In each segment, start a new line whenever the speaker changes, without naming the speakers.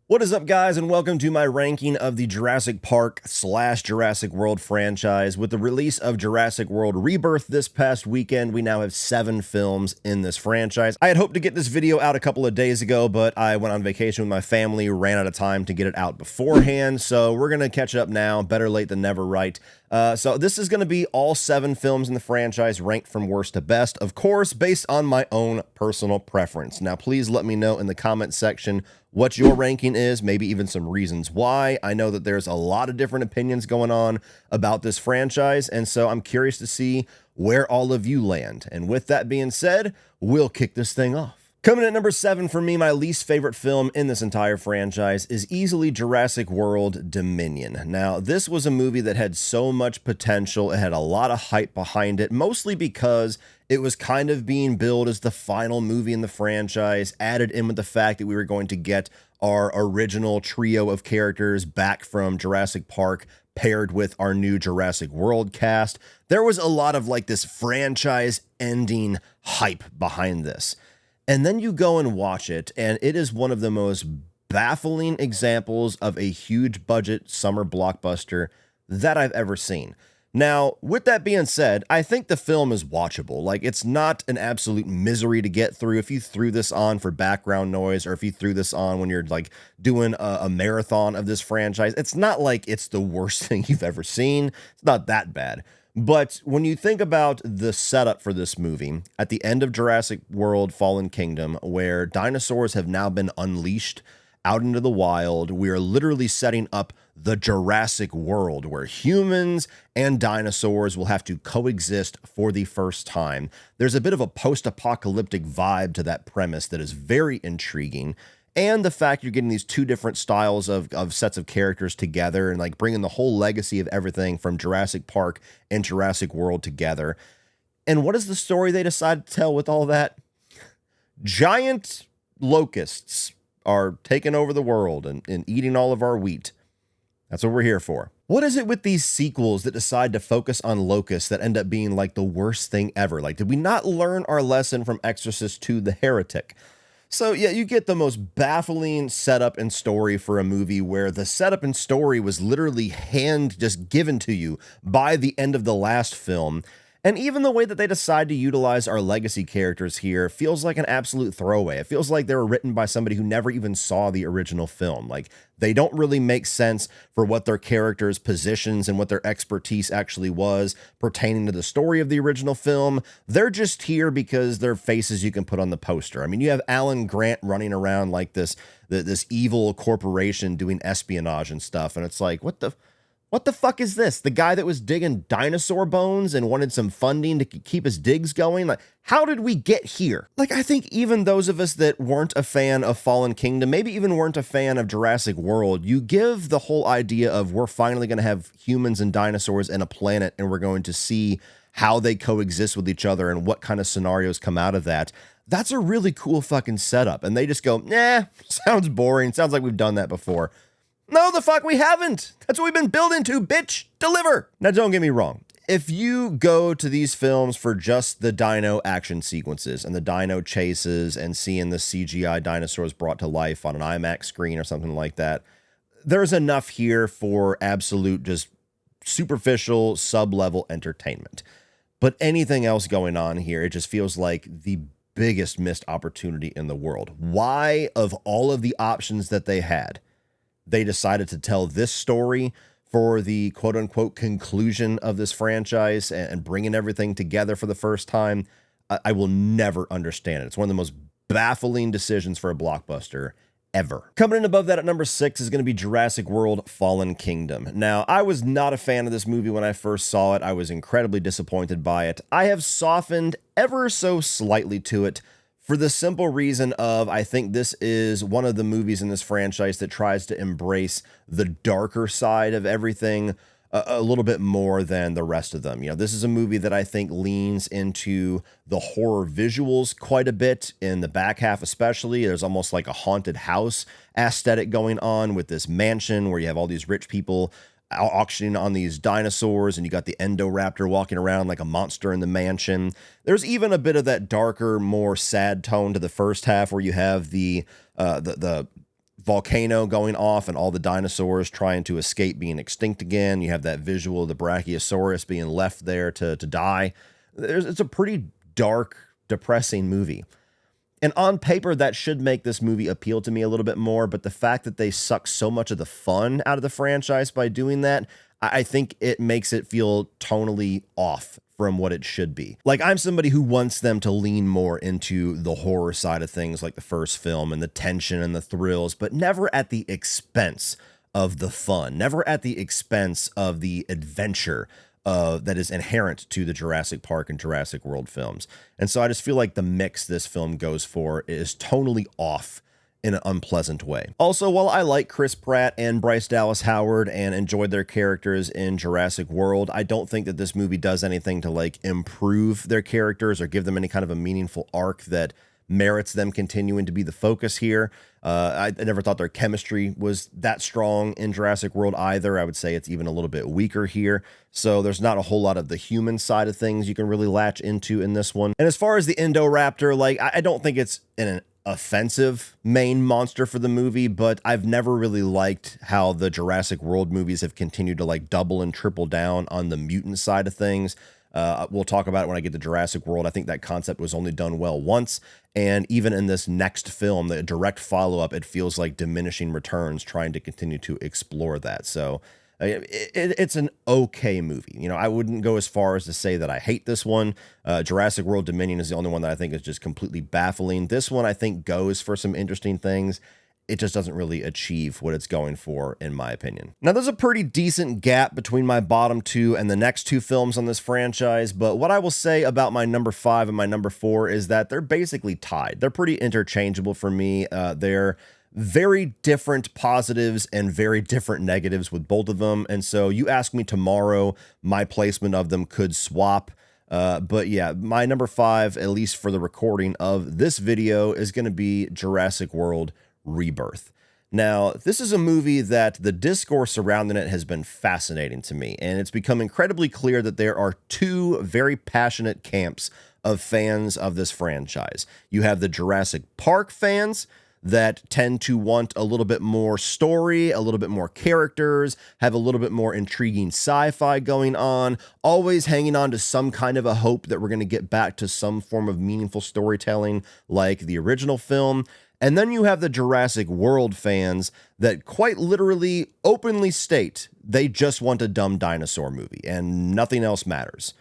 What is up, guys, and welcome to my ranking of the Jurassic Park / Jurassic World franchise. With the release of Jurassic World Rebirth this past weekend, we now have 7 films in this franchise. I had hoped to get this video out a couple of days ago, but I went on vacation with my family, ran out of time to get it out beforehand, so we're going to catch up now. Better late than never, right? So this is going to be all 7 films in the franchise ranked from worst to best, of course, based on my own personal preference. Now, please let me know in the comment section what your ranking is, maybe even some reasons why. I know that there's a lot of different opinions going on about this franchise, and so I'm curious to see where all of you land. And with that being said, we'll kick this thing off. Coming in at number 7 for me, my least favorite film in this entire franchise is easily Jurassic World Dominion. Now, this was a movie that had so much potential. It had a lot of hype behind it, mostly because it was kind of being billed as the final movie in the franchise, added in with the fact that we were going to get our original trio of characters back from Jurassic Park paired with our new Jurassic World cast. There was a lot of like this franchise ending hype behind this. And then you go and watch it, and it is one of the most baffling examples of a huge budget summer blockbuster that I've ever seen. Now, with that being said, I think the film is watchable. Like, it's not an absolute misery to get through. If you threw this on for background noise, or if you threw this on when you're like doing a marathon of this franchise, it's not like it's the worst thing you've ever seen. It's not that bad. But when you think about the setup for this movie, at the end of Jurassic World Fallen Kingdom, where dinosaurs have now been unleashed out into the wild, we are literally setting up the Jurassic World, where humans and dinosaurs will have to coexist for the first time. There's a bit of a post-apocalyptic vibe to that premise that is very intriguing. And the fact you're getting these 2 different styles of sets of characters together and like bringing the whole legacy of everything from Jurassic Park and Jurassic World together. And what is the story they decide to tell with all that? Giant locusts are taking over the world and eating all of our wheat. That's what we're here for. What is it with these sequels that decide to focus on locusts that end up being like the worst thing ever? Like, did we not learn our lesson from Exorcist II: The Heretic? So yeah, you get the most baffling setup and story for a movie where the setup and story was literally just given to you by the end of the last film. And even the way that they decide to utilize our legacy characters here feels like an absolute throwaway. It feels like they were written by somebody who never even saw the original film. Like, they don't really make sense for what their characters' positions and what their expertise actually was pertaining to the story of the original film. They're just here because they're faces you can put on the poster. I mean, you have Alan Grant running around like this evil corporation doing espionage and stuff, and it's like, what the fuck is this? The guy that was digging dinosaur bones and wanted some funding to keep his digs going? Like, how did we get here? Like, I think even those of us that weren't a fan of Fallen Kingdom, maybe even weren't a fan of Jurassic World, you give the whole idea of we're finally going to have humans and dinosaurs in a planet and we're going to see how they coexist with each other and what kind of scenarios come out of that. That's a really cool fucking setup. And they just go, nah, sounds boring. Sounds like we've done that before. No, the fuck we haven't. That's what we've been building to, bitch. Deliver. Now, don't get me wrong. If you go to these films for just the dino action sequences and the dino chases and seeing the CGI dinosaurs brought to life on an IMAX screen or something like that, there's enough here for absolute just superficial sub-level entertainment. But anything else going on here, it just feels like the biggest missed opportunity in the world. Why, of all of the options that they had, they decided to tell this story for the quote-unquote conclusion of this franchise and bringing everything together for the first time? I will never understand it. It's one of the most baffling decisions for a blockbuster ever. Coming in above that at number 6 is going to be Jurassic World Fallen Kingdom. Now, I was not a fan of this movie when I first saw it. I was incredibly disappointed by it. I have softened ever so slightly to it, for the simple reason of, I think this is one of the movies in this franchise that tries to embrace the darker side of everything a little bit more than the rest of them. You know, this is a movie that I think leans into the horror visuals quite a bit in the back half especially. There's almost like a haunted house aesthetic going on with this mansion where you have all these rich people auctioning on these dinosaurs, and you got the Endoraptor walking around like a monster in the mansion. There's even a bit of that darker, more sad tone to the first half where you have the volcano going off and all the dinosaurs trying to escape being extinct again. You have that visual of the Brachiosaurus being left there to die. It's a pretty dark, depressing movie. And on paper, that should make this movie appeal to me a little bit more, but the fact that they suck so much of the fun out of the franchise by doing that, I think it makes it feel tonally off from what it should be. Like, I'm somebody who wants them to lean more into the horror side of things like the first film and the tension and the thrills, but never at the expense of the fun, never at the expense of the adventure that is inherent to the Jurassic Park and Jurassic World films. And so I just feel like the mix this film goes for is tonally off in an unpleasant way. Also, while I like Chris Pratt and Bryce Dallas Howard and enjoyed their characters in Jurassic World, I don't think that this movie does anything to like improve their characters or give them any kind of a meaningful arc that merits them continuing to be the focus here. I never thought their chemistry was that strong in Jurassic World either. I would say it's even a little bit weaker here. So there's not a whole lot of the human side of things you can really latch into in this one. And as far as the Indoraptor, like, I don't think it's an offensive main monster for the movie, but I've never really liked how the Jurassic World movies have continued to like double and triple down on the mutant side of things. We'll talk about it when I get to Jurassic World. I think that concept was only done well once. And even in this next film, the direct follow-up, it feels like diminishing returns trying to continue to explore that. So it's an okay movie. You know, I wouldn't go as far as to say that I hate this one. Jurassic World Dominion is the only one that I think is just completely baffling. This one, I think, goes for some interesting things. It just doesn't really achieve what it's going for, in my opinion. Now, there's a pretty decent gap between my bottom two and the next two films on this franchise, but what I will say about my number 5 and my number 4 is that they're basically tied. They're pretty interchangeable for me. They're very different positives and very different negatives with both of them, and so you ask me tomorrow, my placement of them could swap. But yeah, my number 5, at least for the recording of this video, is going to be Jurassic World Rebirth. Now, this is a movie that the discourse surrounding it has been fascinating to me, and it's become incredibly clear that there are two very passionate camps of fans of this franchise. You have the Jurassic Park fans that tend to want a little bit more story, a little bit more characters, have a little bit more intriguing sci-fi going on, always hanging on to some kind of a hope that we're going to get back to some form of meaningful storytelling like the original film. And then you have the Jurassic World fans that quite literally openly state they just want a dumb dinosaur movie and nothing else matters.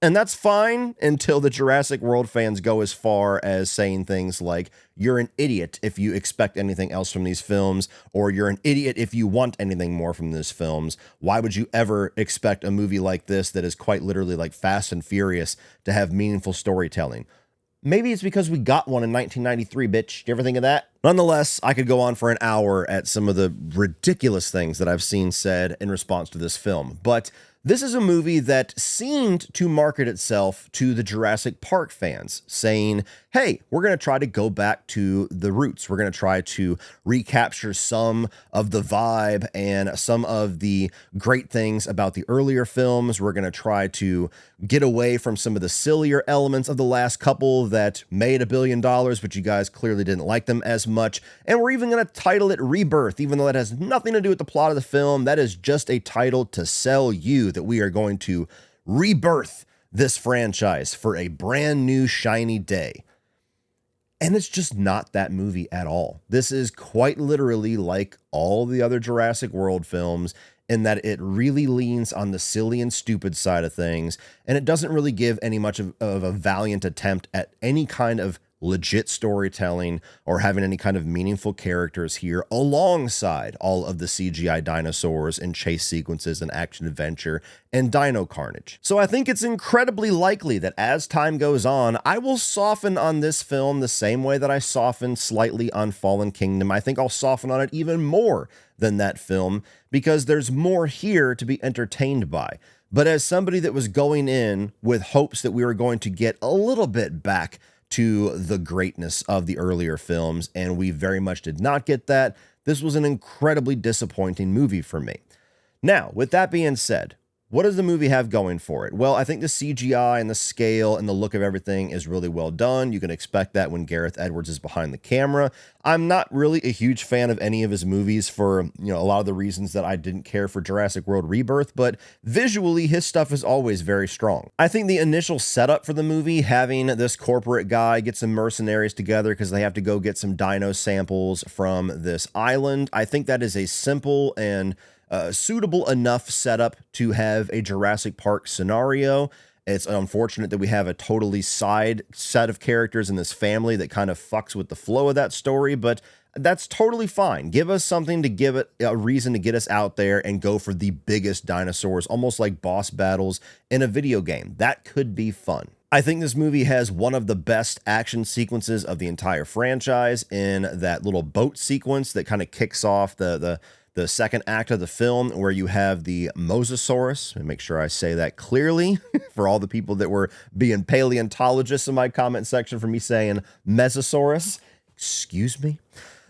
And that's fine until the Jurassic World fans go as far as saying things like, you're an idiot if you expect anything else from these films, or you're an idiot if you want anything more from these films. Why would you ever expect a movie like this that is quite literally like Fast and Furious to have meaningful storytelling? Maybe it's because we got one in 1993, bitch. Do you ever think of that? Nonetheless, I could go on for an hour at some of the ridiculous things that I've seen said in response to this film, but this is a movie that seemed to market itself to the Jurassic Park fans, saying, hey, we're going to try to go back to the roots. We're going to try to recapture some of the vibe and some of the great things about the earlier films. We're going to try to get away from some of the sillier elements of the last couple that made $1 billion, but you guys clearly didn't like them as much. And we're even going to title it Rebirth, even though that has nothing to do with the plot of the film. That is just a title to sell you that we are going to rebirth this franchise for a brand new shiny day. And it's just not that movie at all. This is quite literally like all the other Jurassic World films in that it really leans on the silly and stupid side of things, and it doesn't really give any much of a valiant attempt at any kind of legit storytelling or having any kind of meaningful characters here alongside all of the CGI dinosaurs and chase sequences and action adventure and dino carnage. So I think it's incredibly likely that as time goes on, I will soften on this film the same way that I softened slightly on Fallen Kingdom. I think I'll soften on it even more than that film because there's more here to be entertained by. But as somebody that was going in with hopes that we were going to get a little bit back to the greatness of the earlier films, and we very much did not get that, this was an incredibly disappointing movie for me. Now, with that being said, What does the movie have going for it? Well, I think the CGI and the scale and the look of everything is really well done. You can expect that when Gareth Edwards is behind the camera. I'm not really a huge fan of any of his movies for, a lot of the reasons that I didn't care for Jurassic World Rebirth, but visually his stuff is always very strong. I think the initial setup for the movie, having this corporate guy get some mercenaries together because they have to go get some dino samples from this island, I think that is a simple and suitable enough setup to have a Jurassic Park scenario. It's unfortunate that we have a totally side set of characters in this family that kind of fucks with the flow of that story, but that's totally fine. Give us something to give it a reason to get us out there and go for the biggest dinosaurs, almost like boss battles in a video game. That could be fun. I think this movie has one of the best action sequences of the entire franchise in that little boat sequence that kind of kicks off the second act of the film, where you have the Mosasaurus, and make sure I say that clearly for all the people that were being paleontologists in my comment section for me saying Mesosaurus. Excuse me.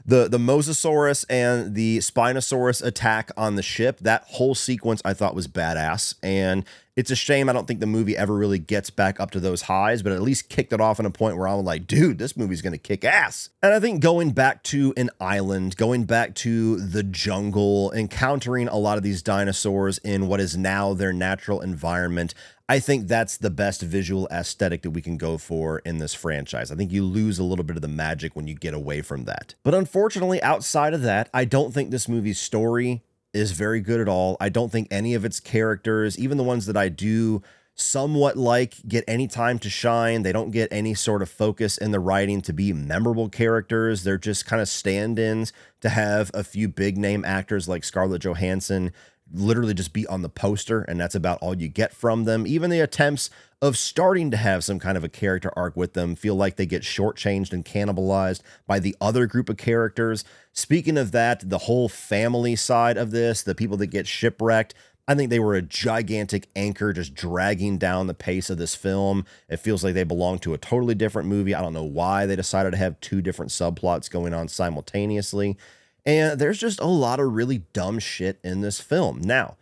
The Mosasaurus and the Spinosaurus attack on the ship, that whole sequence I thought was badass, and it's a shame I don't think the movie ever really gets back up to those highs, but at least kicked it off in a point where I'm like, dude, this movie's gonna kick ass. And I think going back to an island, going back to the jungle, encountering a lot of these dinosaurs in what is now their natural environment, I think that's the best visual aesthetic that we can go for in this franchise. I think you lose a little bit of the magic when you get away from that. But unfortunately, outside of that, I don't think this movie's story is very good at all. I don't think any of its characters, even the ones that I do somewhat like, get any time to shine. They don't get any sort of focus in the writing to be memorable characters. They're just kind of stand-ins to have a few big name actors like Scarlett Johansson literally just be on the poster, and that's about all you get from them. Even the attempts of starting to have some kind of a character arc with them feel like they get shortchanged and cannibalized by the other group of characters. Speaking of that, the whole family side of this, the people that get shipwrecked, I think they were a gigantic anchor just dragging down the pace of this film. It feels like they belong to a totally different movie. I don't know why they decided to have two different subplots going on simultaneously. And there's just a lot of really dumb shit in this film. Now,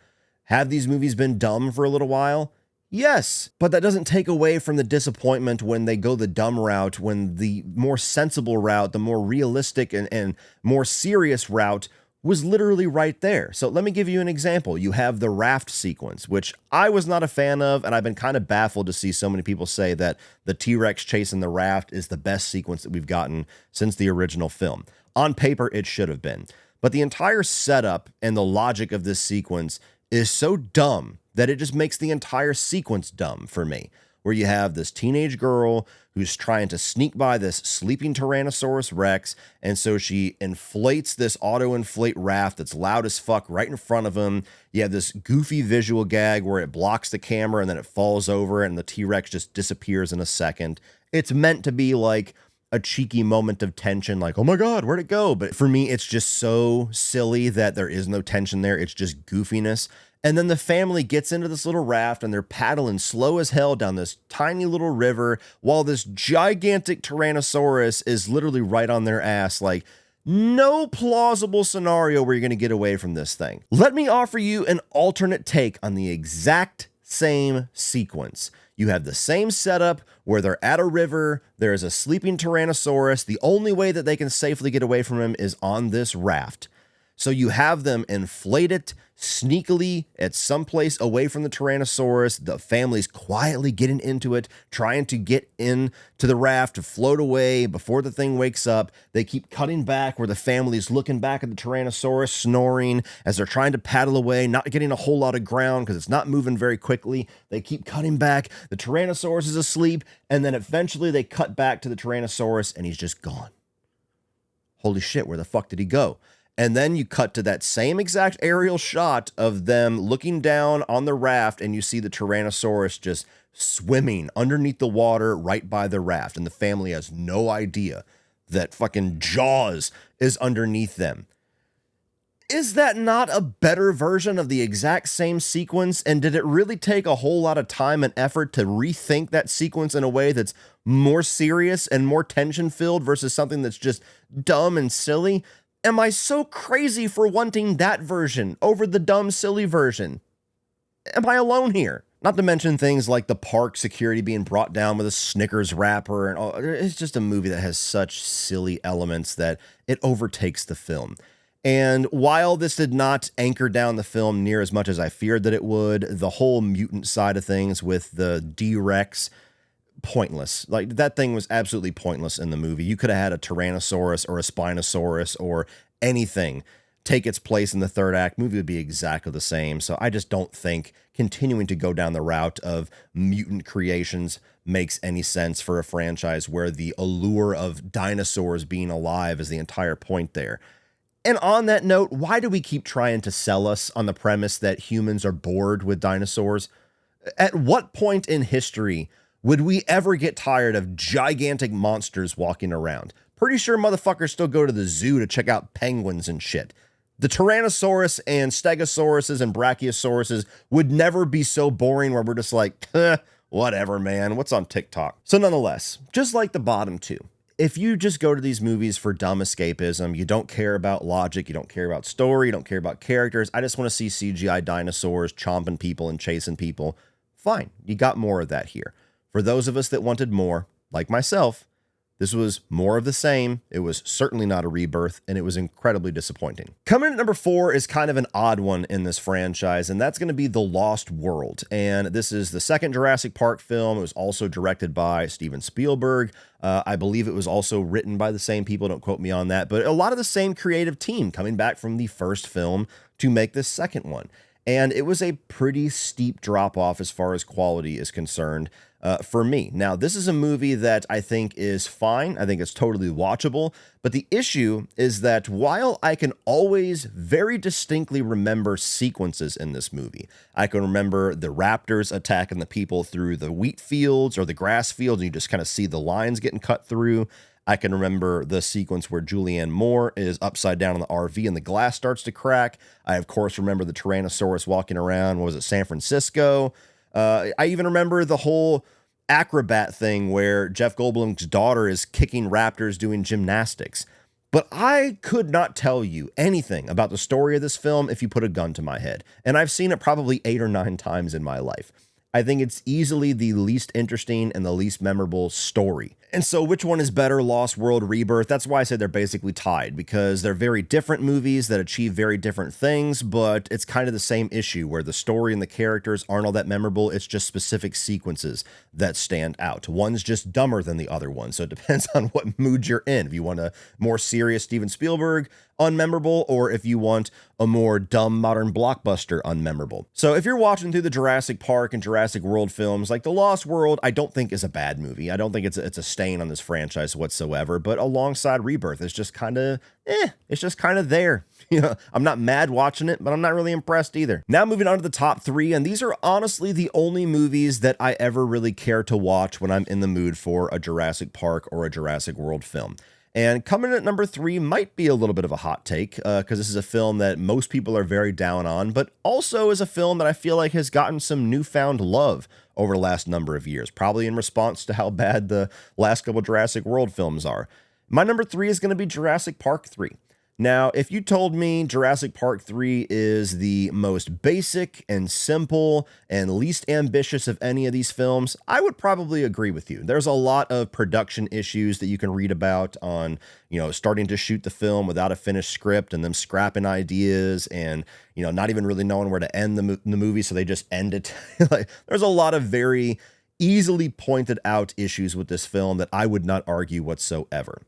have these movies been dumb for a little while? Yes, but that doesn't take away from the disappointment when they go the dumb route, when the more sensible route, the more realistic and more serious route was literally right there. So let me give you an example. You have the raft sequence, which I was not a fan of, and I've been kind of baffled to see so many people say that the T-Rex chasing the raft is the best sequence that we've gotten since the original film. On paper, it should have been. But the entire setup and the logic of this sequence is so dumb that it just makes the entire sequence dumb for me. Where you have this teenage girl who's trying to sneak by this sleeping Tyrannosaurus Rex, and so she inflates this auto-inflate raft that's loud as fuck right in front of him. You have this goofy visual gag where it blocks the camera and then it falls over and the T-Rex just disappears in a second. It's meant to be like a cheeky moment of tension, like, oh my God, where'd it go? But for me, it's just so silly that there is no tension there. It's just goofiness. And then the family gets into this little raft and they're paddling slow as hell down this tiny little river while this gigantic Tyrannosaurus is literally right on their ass. Like, no plausible scenario where you're going to get away from this thing. Let me offer you an alternate take on the exact same sequence. You have the same setup where they're at a river, there is a sleeping Tyrannosaurus. The only way that they can safely get away from him is on this raft. So you have them inflate it sneakily at some place away from the Tyrannosaurus. The family's quietly getting into it, trying to get into the raft to float away before the thing wakes up. They keep cutting back where the family's looking back at the Tyrannosaurus, snoring as they're trying to paddle away, not getting a whole lot of ground because it's not moving very quickly. They keep cutting back. The Tyrannosaurus is asleep, and then eventually they cut back to the Tyrannosaurus, and he's just gone. Holy shit, where the fuck did he go? And then you cut to that same exact aerial shot of them looking down on the raft, and you see the Tyrannosaurus just swimming underneath the water right by the raft. And the family has no idea that fucking Jaws is underneath them. Is that not a better version of the exact same sequence? And did it really take a whole lot of time and effort to rethink that sequence in a way that's more serious and more tension-filled versus something that's just dumb and silly? Am I so crazy for wanting that version over the dumb, silly version? am I alone here? Not to mention things like the park security being brought down with a Snickers wrapper and all. It's just a movie that has such silly elements that it overtakes the film. And while this did not anchor down the film near as much as I feared that it would, the whole mutant side of things with the D-Rex, pointless. Like, that thing was absolutely pointless in the movie. You could have had a Tyrannosaurus or a Spinosaurus or anything take its place in the third act. Movie would be exactly the same. So I just don't think continuing to go down the route of mutant creations makes any sense for a franchise where the allure of dinosaurs being alive is the entire point there. And on that note, why do we keep trying to sell us on the premise that humans are bored with dinosaurs? At what point in history would we ever get tired of gigantic monsters walking around? Pretty sure motherfuckers still go to the zoo to check out penguins and shit. The Tyrannosaurus and Stegosauruses and Brachiosauruses would never be so boring where we're just like, whatever, man, what's on TikTok? So nonetheless, just like the bottom two, if you just go to these movies for dumb escapism, you don't care about logic, you don't care about story, you don't care about characters, I just want to see CGI dinosaurs chomping people and chasing people, fine, you got more of that here. For those of us that wanted more, like myself, this was more of the same. It was certainly not a rebirth, and it was incredibly disappointing. Coming in at number 4 is kind of an odd one in this franchise, and that's going to be The Lost World. And this is the second Jurassic Park film. It was also directed by Steven Spielberg. I believe it was also written by the same people. Don't quote me on that, but a lot of the same creative team coming back from the first film to make this second one. And it was a pretty steep drop off as far as quality is concerned. For me. Now, this is a movie that I think is fine. I think it's totally watchable. But the issue is that while I can always very distinctly remember sequences in this movie, I can remember the raptors attacking the people through the wheat fields or the grass fields, and you just kind of see the lines getting cut through. I can remember the sequence where Julianne Moore is upside down in the RV and the glass starts to crack. I, of course, remember the Tyrannosaurus walking around, what was it, San Francisco? I even remember the whole acrobat thing where Jeff Goldblum's daughter is kicking raptors doing gymnastics. But I could not tell you anything about the story of this film if you put a gun to my head. And I've seen it probably 8 or 9 times in my life. I think it's easily the least interesting and the least memorable story. And so which one is better, Lost World, Rebirth? That's why I say they're basically tied, because they're very different movies that achieve very different things, but it's kind of the same issue where the story and the characters aren't all that memorable. It's just specific sequences that stand out. One's just dumber than the other one, so it depends on what mood you're in. If you want a more serious Steven Spielberg, unmemorable, or if you want a more dumb modern blockbuster, unmemorable. So if you're watching through the Jurassic Park and Jurassic World films, like The Lost World, I don't think is a bad movie. I don't think it's a stain on this franchise whatsoever, but alongside Rebirth, it's just kind of, it's just kind of there. You know, I'm not mad watching it, but I'm not really impressed either. Now moving on to the top 3, and these are honestly the only movies that I ever really care to watch when I'm in the mood for a Jurassic Park or a Jurassic World film. And coming in at number 3 might be a little bit of a hot take, because this is a film that most people are very down on, but also is a film that I feel like has gotten some newfound love over the last number of years, probably in response to how bad the last couple Jurassic World films are. My number 3 is going to be Jurassic Park 3. Now, if you told me Jurassic Park 3 is the most basic and simple and least ambitious of any of these films, I would probably agree with you. There's a lot of production issues that you can read about on, starting to shoot the film without a finished script and them scrapping ideas and, not even really knowing where to end the movie, so they just end it. Like, there's a lot of very easily pointed out issues with this film that I would not argue whatsoever.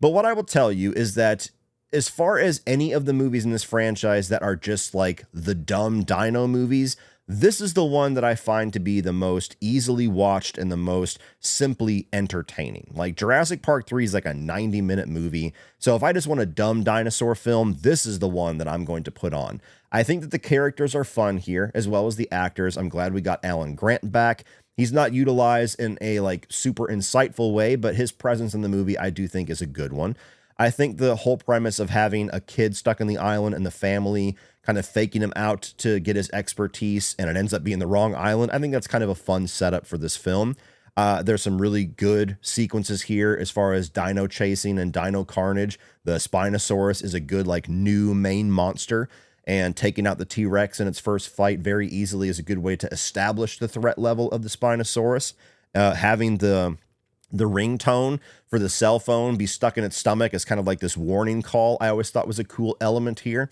But what I will tell you is that as far as any of the movies in this franchise that are just like the dumb dino movies, this is the one that I find to be the most easily watched and the most simply entertaining. Like Jurassic Park 3 is like a 90-minute movie. So if I just want a dumb dinosaur film, this is the one that I'm going to put on. I think that the characters are fun here, as well as the actors. I'm glad we got Alan Grant back. He's not utilized in a super insightful way, but his presence in the movie I do think is a good one. I think the whole premise of having a kid stuck on the island and the family kind of faking him out to get his expertise, and it ends up being the wrong island, I think that's kind of a fun setup for this film. There's some really good sequences here as far as dino chasing and dino carnage. The Spinosaurus is a good new main monster. and taking out the T-Rex in its first fight very easily is a good way to establish the threat level of the Spinosaurus. Having the ringtone for the cell phone be stuck in its stomach is kind of like this warning call, I always thought was a cool element here.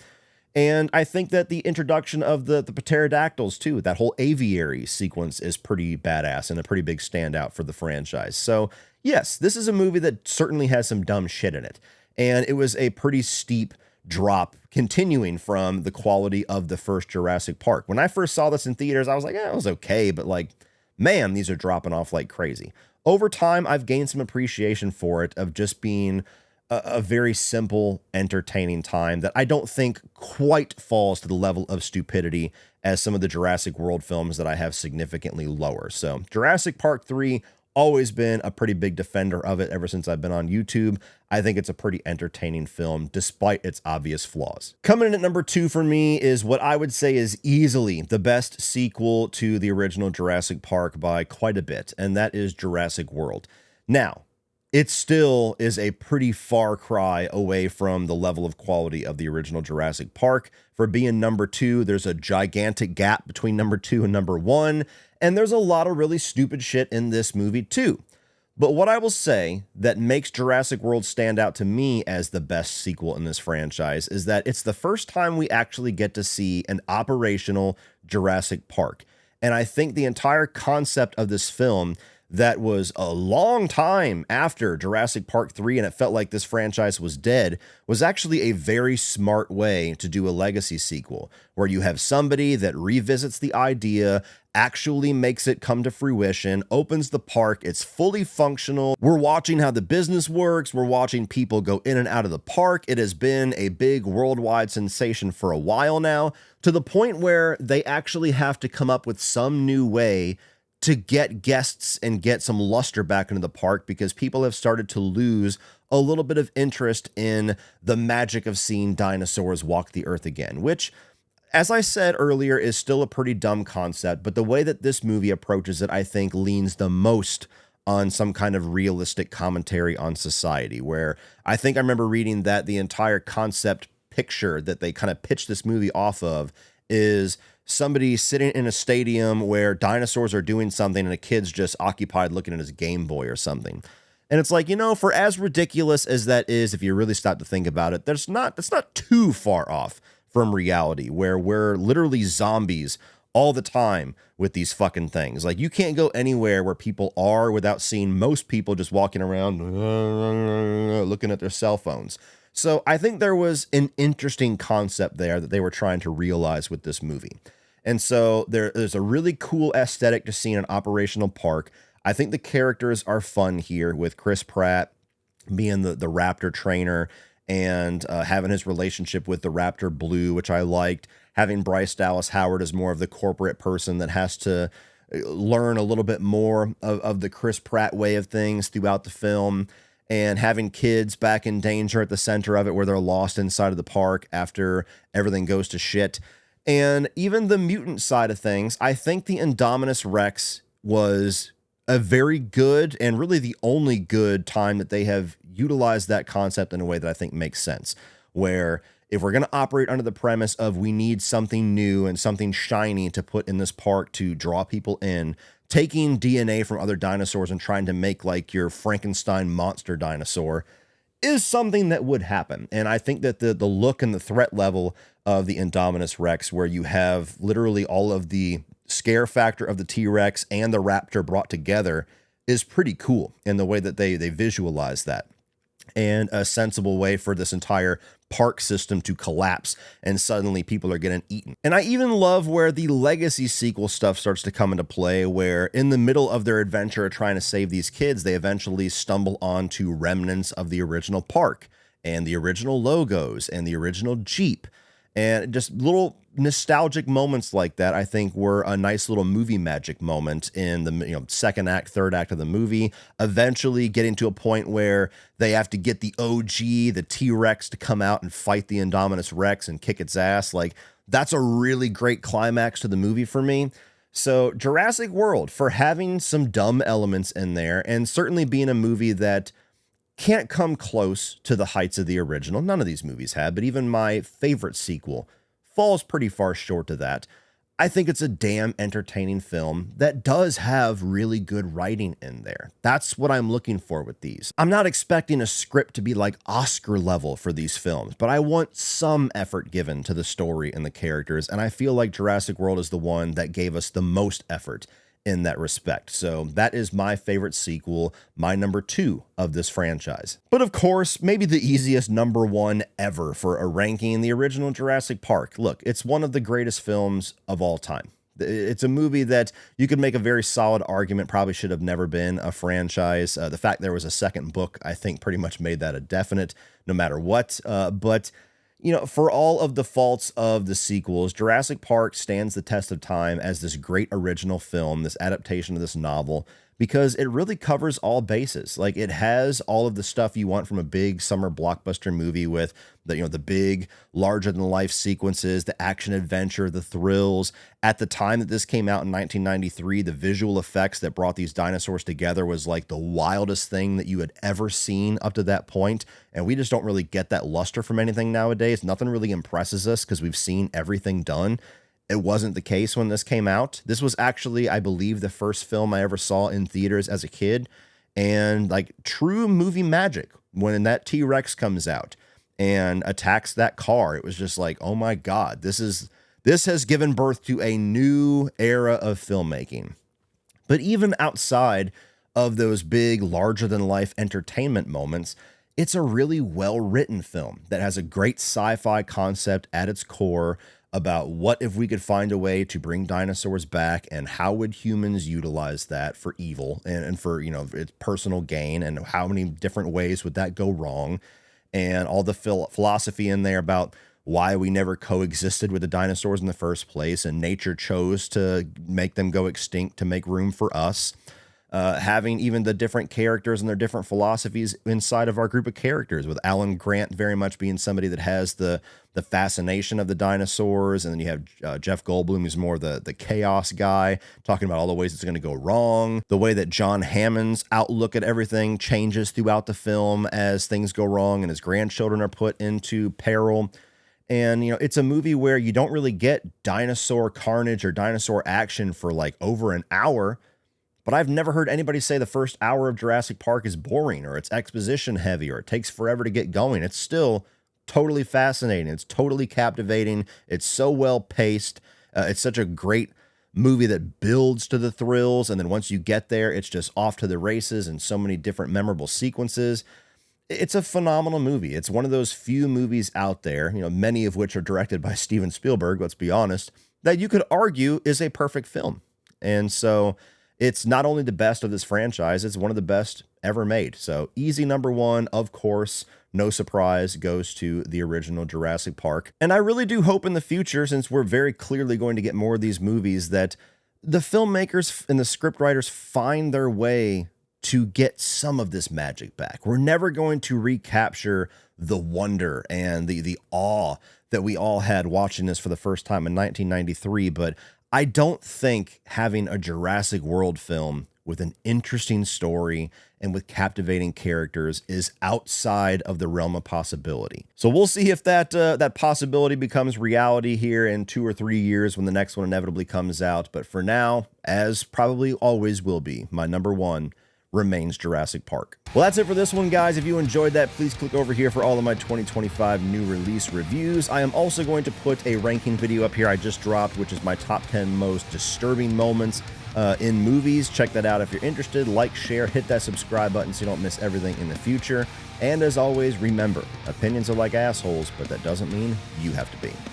And I think that the introduction of the pterodactyls too, that whole aviary sequence is pretty badass and a pretty big standout for the franchise. So yes, this is a movie that certainly has some dumb shit in it. And it was a pretty steep drop continuing from the quality of the first Jurassic Park. When I first saw this in theaters, I was like, it was okay, but like, man, these are dropping off like crazy. Over time, I've gained some appreciation for it of just being a very simple, entertaining time that I don't think quite falls to the level of stupidity as some of the Jurassic World films that I have significantly lower. So Jurassic Park 3, always been a pretty big defender of it ever since I've been on YouTube. I think it's a pretty entertaining film despite its obvious flaws. Coming in at number 2 for me is what I would say is easily the best sequel to the original Jurassic Park by quite a bit, and that is Jurassic World. Now, it still is a pretty far cry away from the level of quality of the original Jurassic Park. For being number 2, there's a gigantic gap between number 2 and number 1, and there's a lot of really stupid shit in this movie too. But what I will say that makes Jurassic World stand out to me as the best sequel in this franchise is that it's the first time we actually get to see an operational Jurassic Park. And I think the entire concept of this film that was a long time after Jurassic Park 3 and it felt like this franchise was dead, was actually a very smart way to do a legacy sequel, where you have somebody that revisits the idea, actually makes it come to fruition, opens the park, it's fully functional. We're watching how the business works, we're watching people go in and out of the park. It has been a big worldwide sensation for a while now, to the point where they actually have to come up with some new way to get guests and get some luster back into the park, because people have started to lose a little bit of interest in the magic of seeing dinosaurs walk the earth again, which, as I said earlier, is still a pretty dumb concept, but the way that this movie approaches it, I think, leans the most on some kind of realistic commentary on society, where I think I remember reading that the entire concept picture that they kind of pitched this movie off of is somebody sitting in a stadium where dinosaurs are doing something and a kid's just occupied looking at his Game Boy or something. And it's like, you know, for as ridiculous as that is, if you really stop to think about it, that's not too far off from reality, where we're literally zombies all the time with these fucking things. Like, you can't go anywhere where people are without seeing most people just walking around looking at their cell phones. So I think there was an interesting concept there that they were trying to realize with this movie. And so there's a really cool aesthetic to seeing an operational park. I think the characters are fun here, with Chris Pratt being the Raptor trainer and having his relationship with the Raptor Blue, which I liked. Having Bryce Dallas Howard as more of the corporate person that has to learn a little bit more of the Chris Pratt way of things throughout the film. And having kids back in danger at the center of it, where they're lost inside of the park after everything goes to shit. And even the mutant side of things, I think the Indominus Rex was a very good, and really the only good time that they have utilized that concept in a way that I think makes sense. Where if we're going to operate under the premise of we need something new and something shiny to put in this park to draw people in, taking DNA from other dinosaurs and trying to make like your Frankenstein monster dinosaur is something that would happen. And I think that the look and the threat level of the Indominus Rex, where you have literally all of the scare factor of the T-Rex and the Raptor brought together, is pretty cool in the way that they visualize that. And a sensible way for this entire park system to collapse and suddenly people are getting eaten. And I even love where the legacy sequel stuff starts to come into play, where in the middle of their adventure trying to save these kids, they eventually stumble onto remnants of the original park and the original logos and the original Jeep. And just little nostalgic moments like that, I think, were a nice little movie magic moment in the second act, third act of the movie. Eventually getting to a point where they have to get the OG, the T-Rex, to come out and fight the Indominus Rex and kick its ass. Like, that's a really great climax to the movie for me. So Jurassic World, for having some dumb elements in there, and certainly being a movie that can't come close to the heights of the original. None of these movies have, but even my favorite sequel falls pretty far short of that. I think it's a damn entertaining film that does have really good writing in there. That's what I'm looking for with these. I'm not expecting a script to be like Oscar level for these films, but I want some effort given to the story and the characters, and I feel like Jurassic World is the one that gave us the most effort in that respect. So that is my favorite sequel, my number 2 of this franchise. But of course, maybe the easiest number 1 ever for a ranking, the original Jurassic Park. Look, it's one of the greatest films of all time. It's a movie that you could make a very solid argument probably should have never been a franchise. The fact there was a second book, I think, pretty much made that a definite, no matter what. But you know, for all of the faults of the sequels, Jurassic Park stands the test of time as this great original film, this adaptation of this novel, because it really covers all bases. Like, it has all of the stuff you want from a big summer blockbuster movie with the, you know, the big larger than life sequences, the action adventure, the thrills. At the time that this came out in 1993, the visual effects that brought these dinosaurs together was like the wildest thing that you had ever seen up to that point. And we just don't really get that luster from anything nowadays. Nothing really impresses us because we've seen everything done. It wasn't the case when this came out. This was actually, I believe, the first film I ever saw in theaters as a kid. And like true movie magic, when that T-Rex comes out and attacks that car, it was just like, oh my God, this has given birth to a new era of filmmaking. But even outside of those big, larger than life entertainment moments, it's a really well-written film that has a great sci-fi concept at its core about what if we could find a way to bring dinosaurs back, and how would humans utilize that for evil and for, you know, its personal gain, and how many different ways would that go wrong, and all the philosophy in there about why we never coexisted with the dinosaurs in the first place, and nature chose to make them go extinct to make room for us. Having even the different characters and their different philosophies inside of our group of characters, with Alan Grant very much being somebody that has the fascination of the dinosaurs. And then you have Jeff Goldblum, who's more the chaos guy, talking about all the ways it's going to go wrong. The way that John Hammond's outlook at everything changes throughout the film as things go wrong and his grandchildren are put into peril. And, you know, it's a movie where you don't really get dinosaur carnage or dinosaur action for like over an hour. But I've never heard anybody say the first hour of Jurassic Park is boring, or it's exposition heavy, or it takes forever to get going. It's still totally fascinating. It's totally captivating. It's so well paced. It's such a great movie that builds to the thrills. And then once you get there, it's just off to the races and so many different memorable sequences. It's a phenomenal movie. It's one of those few movies out there, you know, many of which are directed by Steven Spielberg, let's be honest, that you could argue is a perfect film. And so it's not only the best of this franchise, it's one of the best ever made. So easy number 1, of course, no surprise, goes to the original Jurassic Park. And I really do hope in the future, since we're very clearly going to get more of these movies, that the filmmakers and the scriptwriters find their way to get some of this magic back. We're never going to recapture the wonder and the awe that we all had watching this for the first time in 1993, but I don't think having a Jurassic World film with an interesting story and with captivating characters is outside of the realm of possibility. So we'll see if that possibility becomes reality here in 2 or 3 years when the next one inevitably comes out. But for now, as probably always will be, my number 1 remains Jurassic Park. Well, that's it for this one, guys. If you enjoyed that, please click over here for all of my 2025 new release reviews. I am also going to put a ranking video up here I just dropped, which is my top 10 most disturbing moments in movies. Check that out if you're interested. Like, share, hit that subscribe button so you don't miss everything in the future. And as always, remember, opinions are like assholes, but that doesn't mean you have to be.